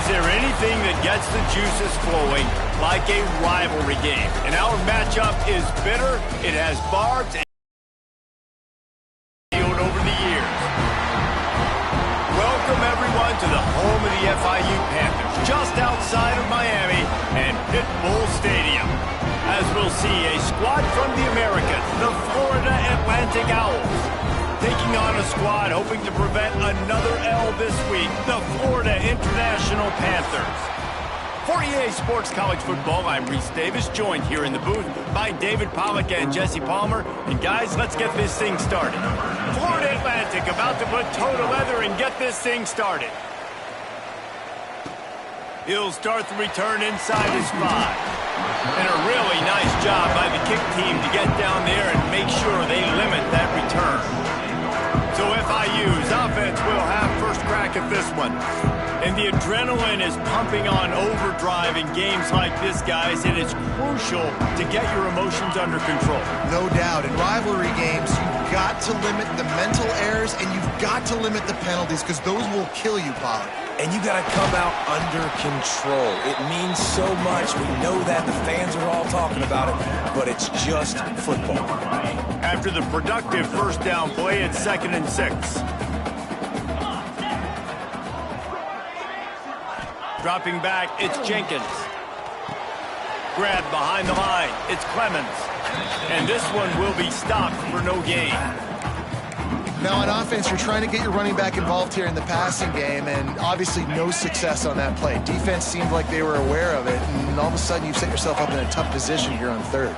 there anything that gets the juices flowing like a rivalry game? And our matchup is bitter. It has barbed and healed over the years. Welcome, everyone, to the home of the FIU Panthers, just outside of Miami and Pitbull Stadium. As we'll see, a squad from the Americas, the Florida Atlantic Owls, taking on a squad hoping to prevent another L this week, the Florida International Panthers. For EA Sports College Football, I'm Reese Davis, joined here in the booth by David Pollack and Jesse Palmer. And guys, let's get this thing started. Florida Atlantic about to put toe to leather and get this thing started. He'll start the return inside his 5. And a really nice job by the kick team to get down there and make sure they limit that return. So FIU's offense will have first crack at this one. And the adrenaline is pumping on overdrive in games like this, guys, and it's crucial to get your emotions under control. No doubt. In rivalry games, you've got to limit the mental errors and you've got to limit the penalties because those will kill you, Pollard. And you got to come out under control. It means so much. We know that. The fans are all talking about it, but it's just football. After the productive first down play, it's 2nd and 6. Dropping back, it's Jenkins. Grabbed behind the line, it's Clemens. And this one will be stopped for no gain. Now on offense, you're trying to get your running back involved here in the passing game, and obviously no success on that play. Defense seemed like they were aware of it, and all of a sudden you've set yourself up in a tough position here on 3rd.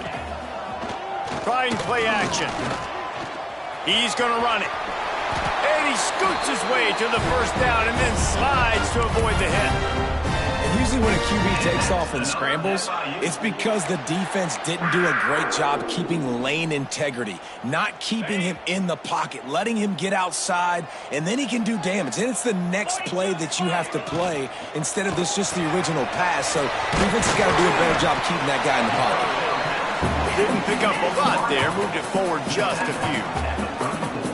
Trying play action. He's going to run it. And he scoots his way to the first down and then slides to avoid the hit. And usually when a QB takes off and scrambles, it's because the defense didn't do a great job keeping lane integrity, not keeping him in the pocket, letting him get outside, and then he can do damage. And it's the next play that you have to play instead of just the original pass. So defense has got to do a better job keeping that guy in the pocket. Didn't pick up a lot there, moved it forward just a few.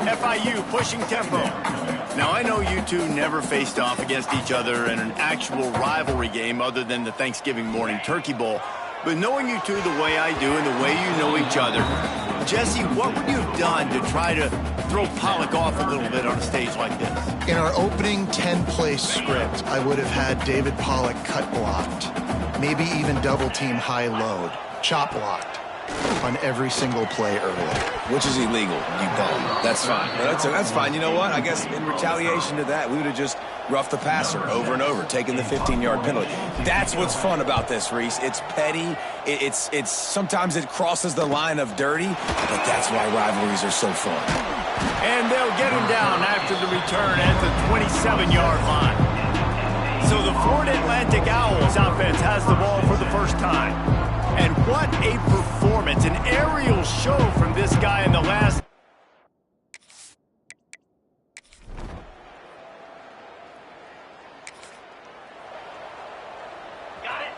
FIU pushing tempo. Now, I know you two never faced off against each other in an actual rivalry game other than the Thanksgiving morning Turkey Bowl. But knowing you two the way I do and the way you know each other, Jesse, what would you have done to try to throw Pollack off a little bit on a stage like this? In our opening 10-play script, I would have had David Pollack cut blocked, maybe even double team high load, chop blocked on every single play early. Which is illegal, you don't. That's fine. That's fine. You know what? I guess in retaliation to that, we would have just roughed the passer over and over, taking the 15-yard penalty. That's what's fun about this, Reese. It's petty. It's sometimes it crosses the line of dirty, but that's why rivalries are so fun. And they'll get him down after the return at the 27-yard line. So the Florida Atlantic Owls offense has the ball for the first time. And what a performance, an aerial show from this guy in the last.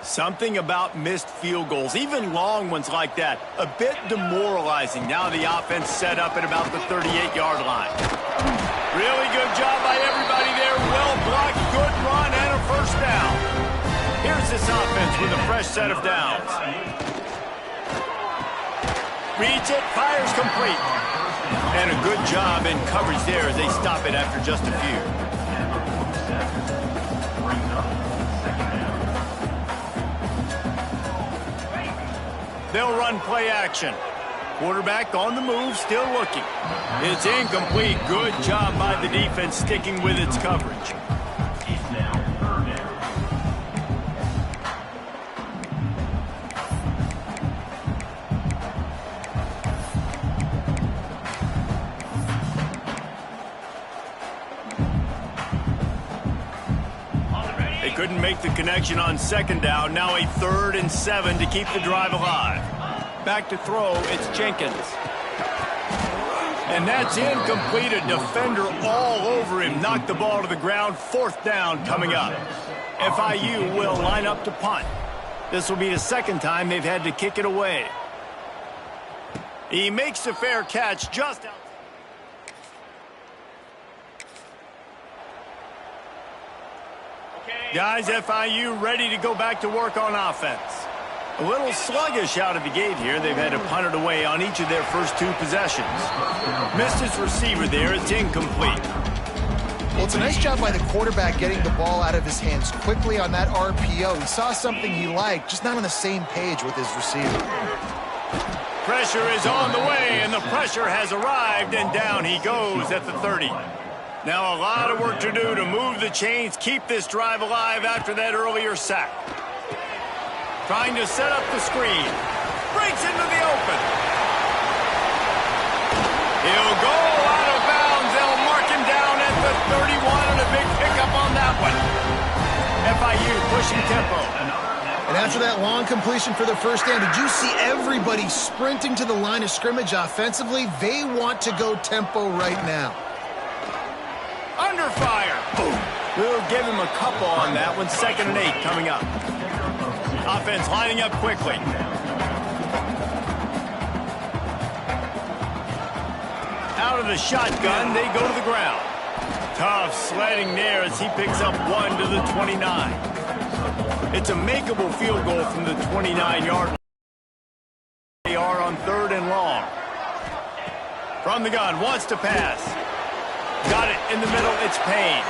Something about missed field goals, even long ones like that, a bit demoralizing. Now the offense set up at about the 38-yard line. Really good job by everybody there. Well blocked, good run, and a first down. Here's this offense with a fresh set of downs. Reads it, fires complete. And a good job in coverage there as they stop it after just a few. They'll run play action. Quarterback on the move, still looking. It's incomplete. Good job by the defense sticking with its coverage. Couldn't make the connection on 2nd down. Now a 3rd and 7 to keep the drive alive. Back to throw, it's Jenkins. And that's incomplete. A defender all over him. Knocked the ball to the ground. 4th down coming up. FIU will line up to punt. This will be the 2nd time they've had to kick it away. He makes the fair catch just out. Guys, FIU ready to go back to work on offense. A little sluggish out of the gate here. They've had to punt it away on each of their first 2 possessions. Missed his receiver there. It's incomplete. Well, it's a nice job by the quarterback getting the ball out of his hands quickly on that RPO. He saw something he liked, just not on the same page with his receiver. Pressure is on the way, and the pressure has arrived, and down he goes at the 30. Now a lot of work to do to move the chains, keep this drive alive after that earlier sack. Trying to set up the screen. Breaks into the open. He'll go out of bounds. They'll mark him down at the 31, and a big pickup on that one. FIU pushing tempo. And after that long completion for the first down, did you see everybody sprinting to the line of scrimmage offensively? They want to go tempo right now. Under fire. Boom. We'll give him a couple on that one. 2nd and 8 coming up. Offense lining up quickly. Out of the shotgun, they go to the ground. Tough sledding there as he picks up 1 to the 29. It's a makeable field goal from the 29-yard line. They are on 3rd and long. From the gun, wants to pass. Got it in the middle, it's Payne.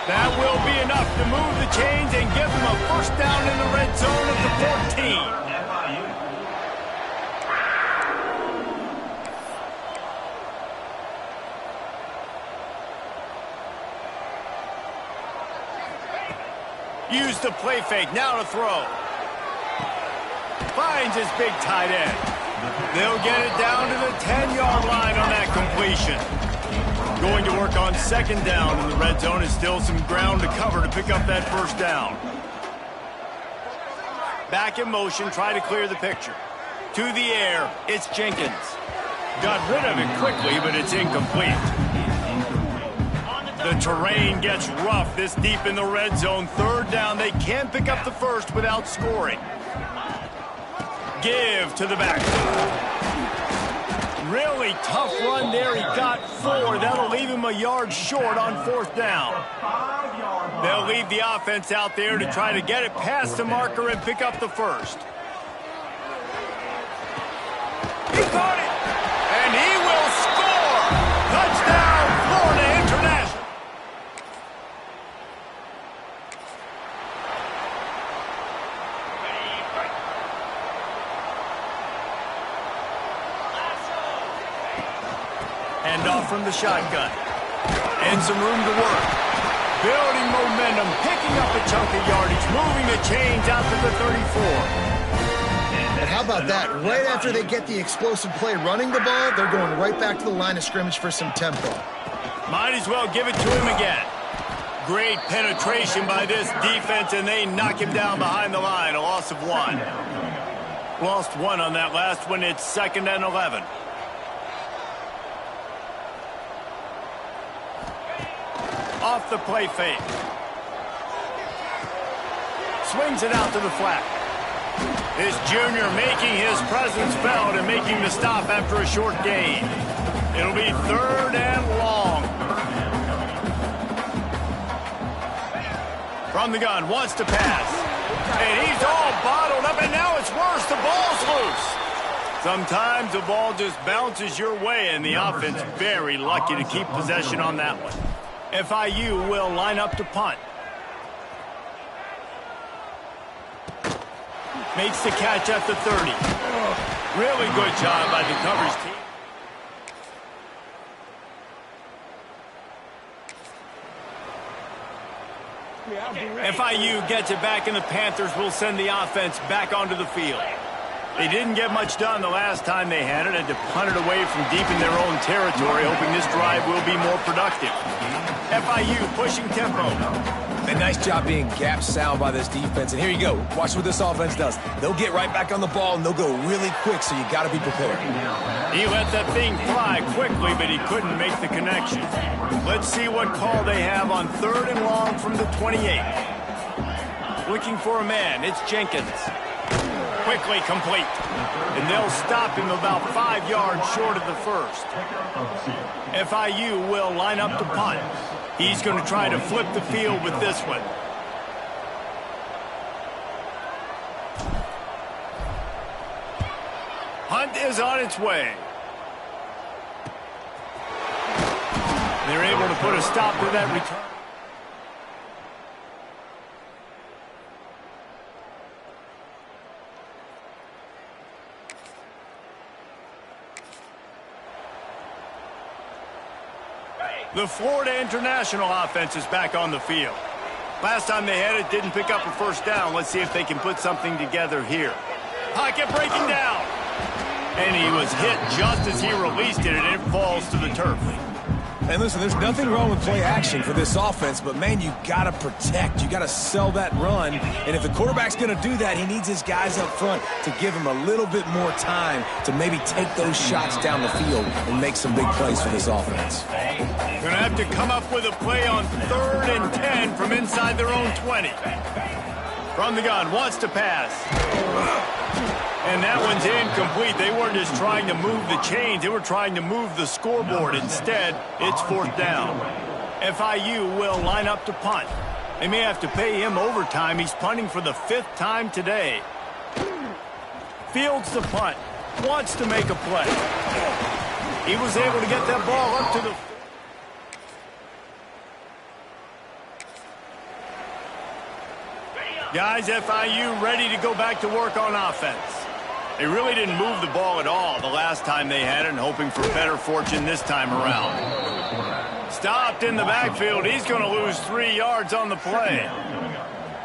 That will be enough to move the chains and give them a first down in the red zone at the 14. Use the play fake, now to throw. Finds his big tight end. They'll get it down to the 10-yard line on that completion. Going to work on 2nd down in the red zone. Is still some ground to cover to pick up that first down. Back in motion, try to clear the picture. To the air, it's Jenkins. Got rid of it quickly, but it's incomplete. The terrain gets rough this deep in the red zone. 3rd down, they can't pick up the first without scoring. Give to the back. Really tough run there. He got 4. That'll leave him a yard short on 4th down. They'll leave the offense out there to try to get it past the marker and pick up the first. He caught it! And he will score! Touchdown, Florida International! Hand off from the shotgun. And some room to work. Building momentum, picking up a chunk of yardage, moving the chains out to the 34. And how about that? Right after they get the explosive play running the ball, they're going right back to the line of scrimmage for some tempo. Might as well give it to him again. Great penetration by this defense, and they knock him down behind the line. A loss of 1. Lost 1 on that last one. It's 2nd and 11. Off the play fake. Swings it out to the flat. This junior making his presence felt and making the stop after a short gain. It'll be 3rd and long. From the gun, wants to pass. And he's all bottled up, and now it's worse. The ball's loose. Sometimes the ball just bounces your way, and the offense very lucky to keep possession on that one. FIU will line up to punt. Makes the catch at the 30. Really good job by the coverage team. FIU gets it back, and the Panthers will send the offense back onto the field. They didn't get much done the last time they had it. Had to punt it away from deep in their own territory, hoping this drive will be more productive. FIU pushing tempo. A nice job being gap sound by this defense. And here you go. Watch what this offense does. They'll get right back on the ball, and they'll go really quick, so you got to be prepared. He let that thing fly quickly, but he couldn't make the connection. Let's see what call they have on 3rd and long from the 28. Looking for a man. It's Jenkins. Quickly complete. And they'll stop him about 5 yards short of the first. FIU will line up to punt. He's going to try to flip the field with this one. Punt is on its way. They're able to put a stop to that return. The Florida International offense is back on the field. Last time they had it, didn't pick up a first down. Let's see if they can put something together here. Pocket breaking down. And he was hit just as he released it, and it falls to the turf. And listen, there's nothing wrong with play action for this offense, but, man, you got to protect. You got to sell that run. And if the quarterback's going to do that, he needs his guys up front to give him a little bit more time to maybe take those shots down the field and make some big plays for this offense. Going to have to come up with a play on 3rd and 10 from inside their own 20. From the gun, wants to pass. And that one's incomplete. They weren't just trying to move the chains. They were trying to move the scoreboard. Instead, it's 4th down. FIU will line up to punt. They may have to pay him overtime. He's punting for the 5th time today. Fields the punt. Wants to make a play. He was able to get that ball up to the... Guys, FIU ready to go back to work on offense. They really didn't move the ball at all the last time they had it, and hoping for better fortune this time around. Stopped in the backfield. He's going to lose 3 yards on the play.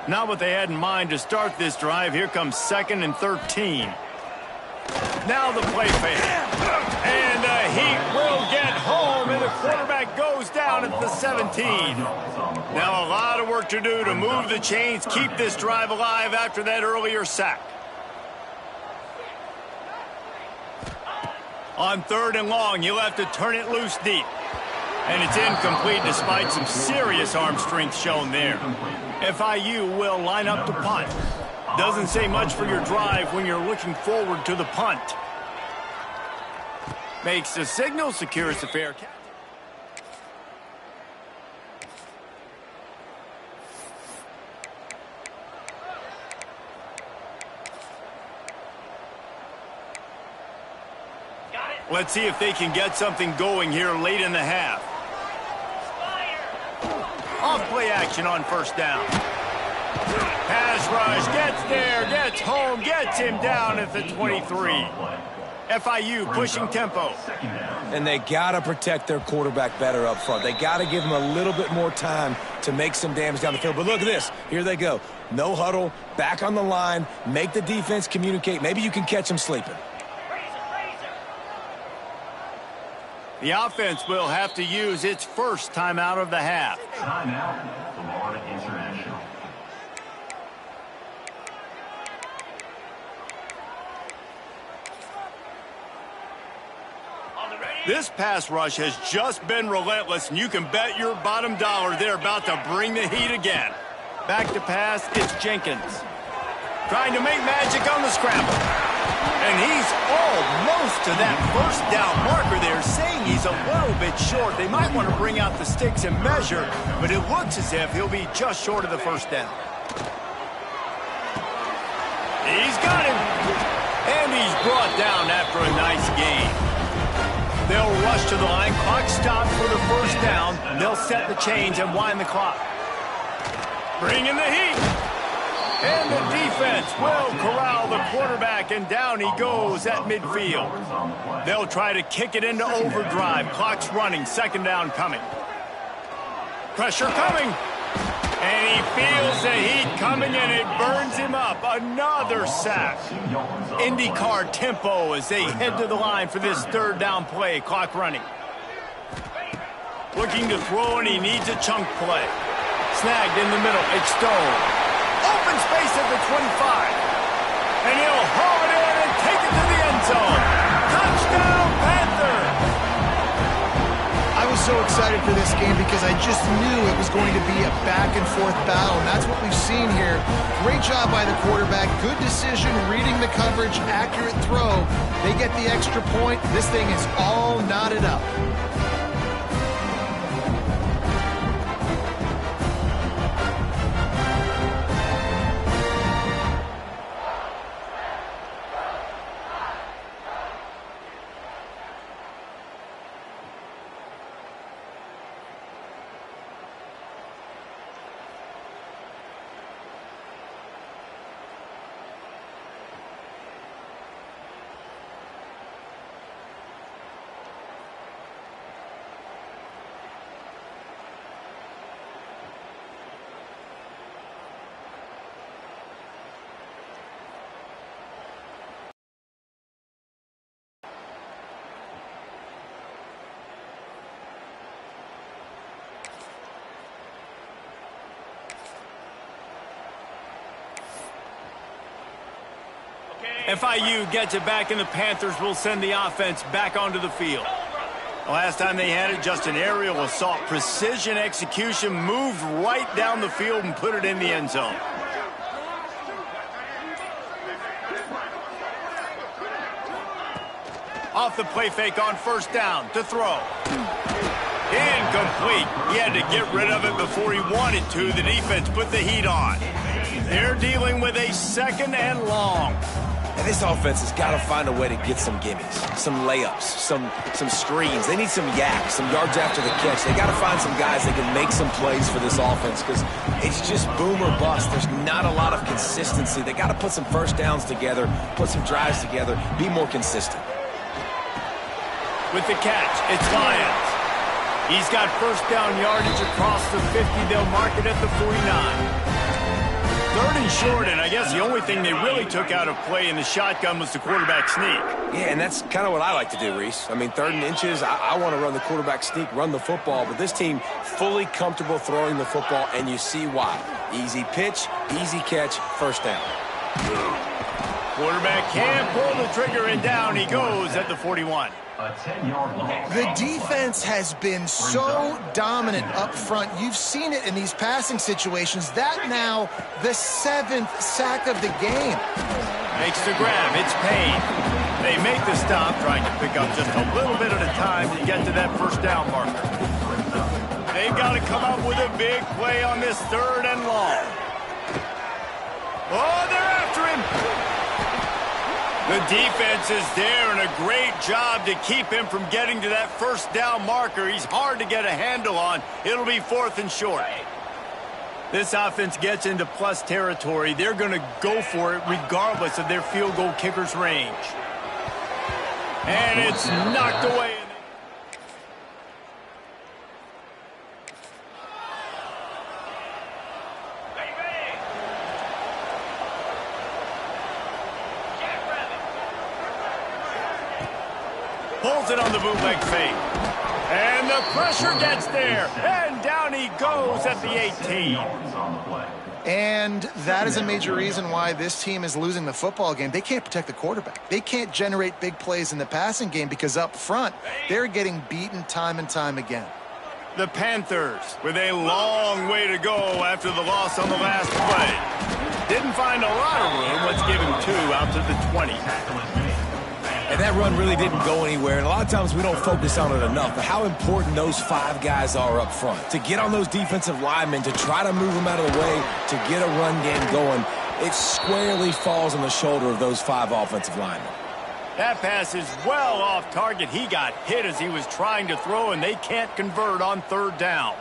Not what they had in mind to start this drive. Here comes 2nd and 13. Now the play fake. And he will get home, and the quarterback goes down at the 17. Now a lot of work to do to move the chains, keep this drive alive after that earlier sack. On 3rd and long, you'll have to turn it loose deep. And it's incomplete despite some serious arm strength shown there. FIU will line up to punt. Doesn't say much for your drive when you're looking forward to the punt. Makes the signal, secures the fair catch. Let's see if they can get something going here late in the half. Off play action on 1st down. Pass rush, gets there, gets home, gets him down at the 23. FIU pushing tempo. And they got to protect their quarterback better up front. They got to give him a little bit more time to make some damage down the field. But look at this. Here they go. No huddle, back on the line, make the defense communicate. Maybe you can catch them sleeping. The offense will have to use its first timeout of the half. Timeout, Florida International. This pass rush has just been relentless, and you can bet your bottom dollar they're about to bring the heat again. Back to pass, it's Jenkins. Trying to make magic on the scramble. And he's almost to that 1st down marker there, saying he's a little bit short. They might want to bring out the sticks and measure, but it looks as if he'll be just short of the 1st down. He's got him. And he's brought down after a nice gain. They'll rush to the line. Clock stopped for the 1st down. They'll set the chains and wind the clock. Bring in the heat. And the defense will corral the quarterback, and down he goes at midfield. They'll try to kick it into overdrive. Clock's running. 2nd down coming. Pressure coming. And he feels the heat coming, and it burns him up. Another sack. IndyCar tempo as they head to the line for this 3rd down play. Clock running. Looking to throw, and he needs a chunk play. Snagged in the middle. It's Stone. Open space at the 25. And he'll haul it in and take it to the end zone. Touchdown, Panther! I was so excited for this game because I just knew it was going to be a back-and-forth battle, and that's what we've seen here. Great job by the quarterback. Good decision, reading the coverage, accurate throw. They get the extra point. This thing is all knotted up. FIU gets it back, and the Panthers will send the offense back onto the field. The last time they had it, just an aerial assault. Precision execution, moved right down the field and put it in the end zone. Off the play fake on first down to throw. Incomplete. He had to get rid of it before he wanted to. The defense put the heat on. They're dealing with a second and long. And this offense has got to find a way to get some gimmies, some layups, some screens. They need some yak, some yards after the catch. They got to find some guys that can make some plays for this offense because it's just boom or bust. There's not a lot of consistency. They got to put some first downs together, put some drives together, be more consistent. With the catch, it's Lyons. He's got first down yardage across the 50. They'll mark it at the 49. Third and short, and I guess the only thing they really took out of play in the shotgun was the quarterback sneak. Yeah, and that's kind of what I like to do, Reese. I mean, third and inches, I want to run the quarterback sneak, run the football, but this team fully comfortable throwing the football, and you see why. Easy pitch, easy catch, first down. Quarterback can't pull the trigger, and down he goes at the 41. A 10-yard loss. The defense has been so dominant up front. You've seen it in these passing situations. That now the 7th sack of the game. Makes the grab. It's Payne. They make the stop, trying to pick up just a little bit at a time to get to that first down marker. They've got to come up with a big play on this third and long. Oh, they're after him. The defense is there, and a great job to keep him from getting to that first down marker. He's hard to get a handle on. It'll be fourth and short. This offense gets into plus territory. They're going to go for it regardless of their field goal kicker's range. And it's knocked away. Pulls it on the bootleg fake. And the pressure gets there. And down he goes at the 18. And that is a major reason why this team is losing the football game. They can't protect the quarterback. They can't generate big plays in the passing game because up front, they're getting beaten time and time again. The Panthers with a long way to go after the loss on the last play. Didn't find a lot of room. Let's give him 2 out to the 20. And that run really didn't go anywhere, and a lot of times we don't focus on it enough, but how important those 5 guys are up front. To get on those defensive linemen, to try to move them out of the way, to get a run game going, it squarely falls on the shoulder of those 5 offensive linemen. That pass is well off target. He got hit as he was trying to throw, and they can't convert on third down.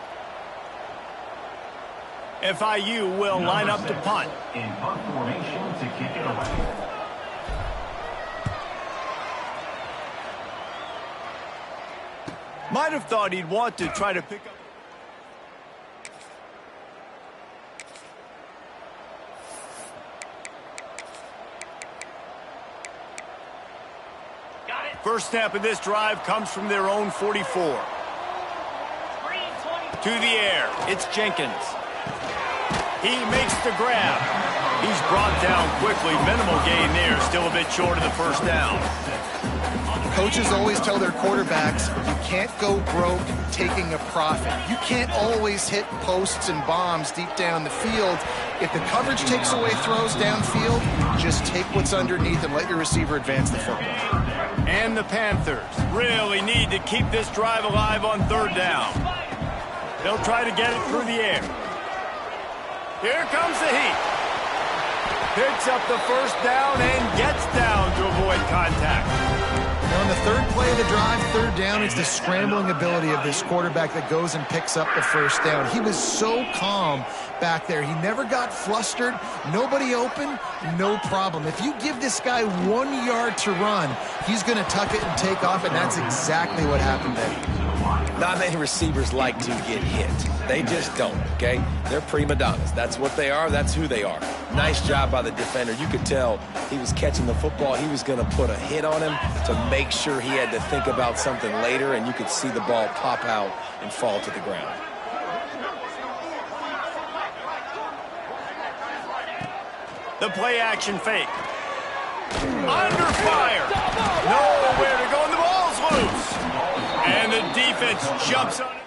FIU will line up to punt. In punt formation to kick it away. Might have thought he'd want to try to pick up. First snap of this drive comes from their own 44. To the air, it's Jenkins. He makes the grab. He's brought down quickly. Minimal gain there, still a bit short of the first down. Coaches always tell their quarterbacks, you can't go broke taking a profit. You can't always hit posts and bombs deep down the field. If the coverage takes away throws downfield, just take what's underneath and let your receiver advance the football. And the Panthers really need to keep this drive alive on third down. They'll try to get it through the air. Here comes the heat. Picks up the first down and gets down to avoid contact. Now on the third play of the drive, third down, it's the scrambling ability of this quarterback that goes and picks up the first down. He was so calm back there. He never got flustered. Nobody open, no problem. If you give this guy 1 yard to run, he's going to tuck it and take off, and that's exactly what happened there. Not many receivers like to get hit. They just don't, okay? They're prima donnas. That's what they are. That's who they are. Nice job by the defender. You could tell he was catching the football. He was going to put a hit on him to make sure he had to think about something later, and you could see the ball pop out and fall to the ground. The play action fake. Under fire. Nowhere to go, and the ball's loose. And the defense jumps on it.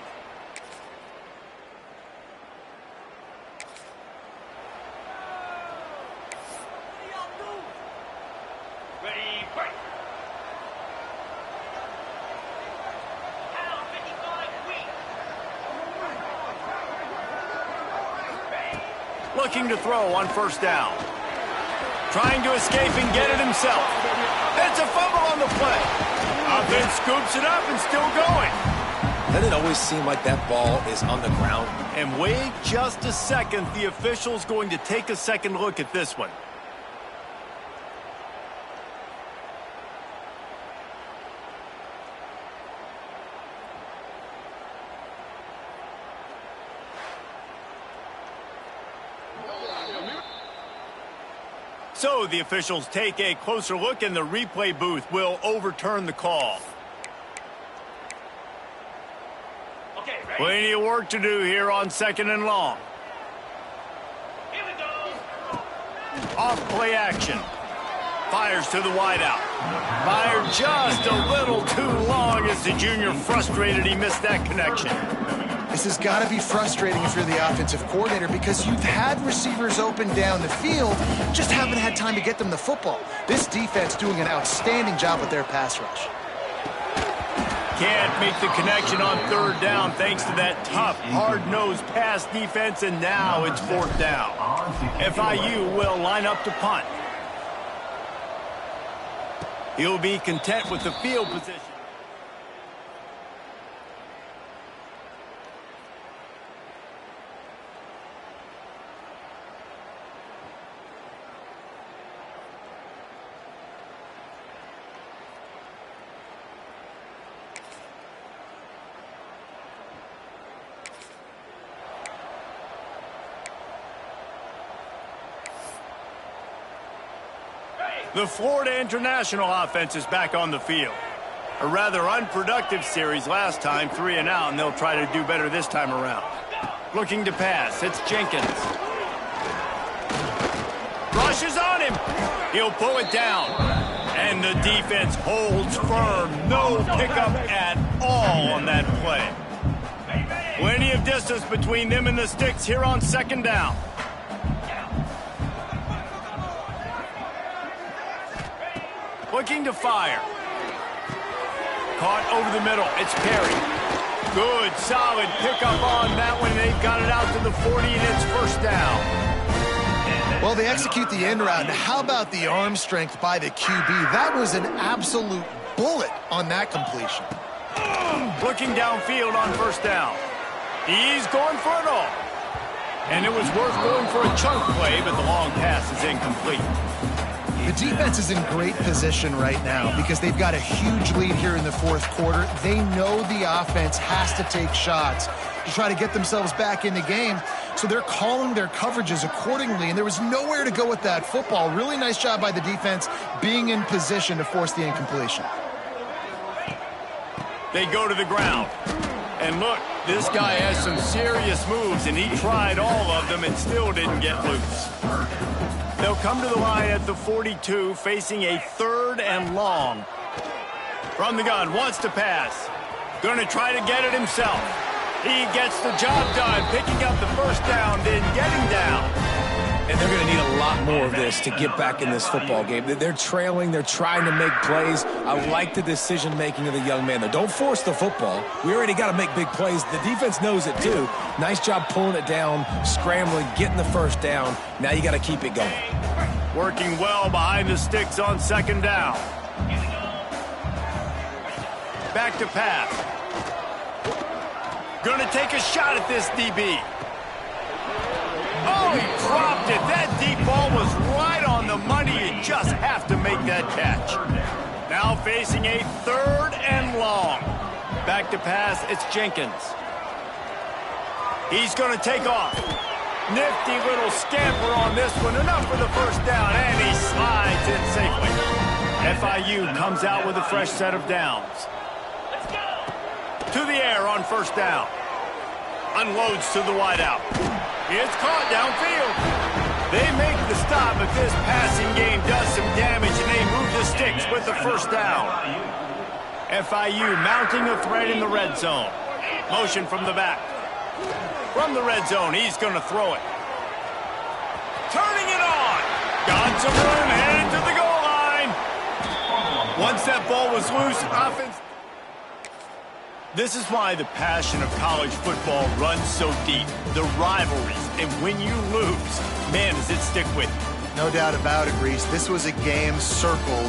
Looking to throw on first down. Trying to escape and get it himself. It's a fumble on the play. Offense scoops it up and still going. Doesn't it always seem like that ball is on the ground? And wait just a second. The official's going to take a second look at this one. So the officials take a closer look, and the replay booth will overturn the call. Okay, ready? Plenty of work to do here on second and long. Here we go. Off play action. Fires to the wideout. Fired just a little too long as the junior frustrated he missed that connection. This has got to be frustrating if you're the offensive coordinator because you've had receivers open down the field, just haven't had time to get them the football. This defense doing an outstanding job with their pass rush. Can't make the connection on third down thanks to that tough, hard-nosed pass defense, and now it's fourth down. FIU will line up to punt. He'll be content with the field position. The Florida International offense is back on the field. A rather unproductive series last time, 3 and out, and they'll try to do better this time around. Looking to pass, it's Jenkins. Rushes on him. He'll pull it down. And the defense holds firm. No pickup at all on that play. Plenty of distance between them and the sticks here on second down. Looking to fire. Caught over the middle. It's Perry. Good, solid pickup on that one. They've got it out to the 40, and it's first down. Well, they execute the end route. Now, how about the arm strength by the QB? That was an absolute bullet on that completion. Looking downfield on first down. He's going for it all. And it was worth going for a chunk play, but the long pass is incomplete. The defense is in great position right now because they've got a huge lead here in the fourth quarter. They know the offense has to take shots to try to get themselves back in the game, so they're calling their coverages accordingly, and there was nowhere to go with that football. Really nice job by the defense being in position to force the incompletion. They go to the ground. And look, this guy has some serious moves, and he tried all of them and still didn't get loose. They'll come to the line at the 42, facing a third and long. From the gun, wants to pass. Going to try to get it himself. He gets the job done, picking up the first down, then getting down. And they're going to need a lot more of this to get back in this football game. They're trailing. They're trying to make plays. I like the decision-making of the young man, though. Don't force the football. We already got to make big plays. The defense knows it, too. Nice job pulling it down, scrambling, getting the first down. Now you got to keep it going. Working well behind the sticks on second down. Back to pass. Going to take a shot at this DB. Oh, he dropped it. That deep ball was right on the money. You just have to make that catch. Now facing a third and long. Back to pass, it's Jenkins. He's going to take off. Nifty little scamper on this one. Enough for the first down, and he slides in safely. FIU comes out with a fresh set of downs. To the air on first down. Unloads to the wideout. It's caught downfield. They make the stop, but this passing game does some damage, and they move the sticks with the first down. FIU mounting a threat in the red zone. Motion from the back. From the red zone, he's going to throw it. Turning it on. Got some room, headed to the goal line. Once that ball was loose, offense... This is why the passion of college football runs so deep. The rivalries, and when you lose, man, does it stick with you. No doubt about it, Reese. This was a game circled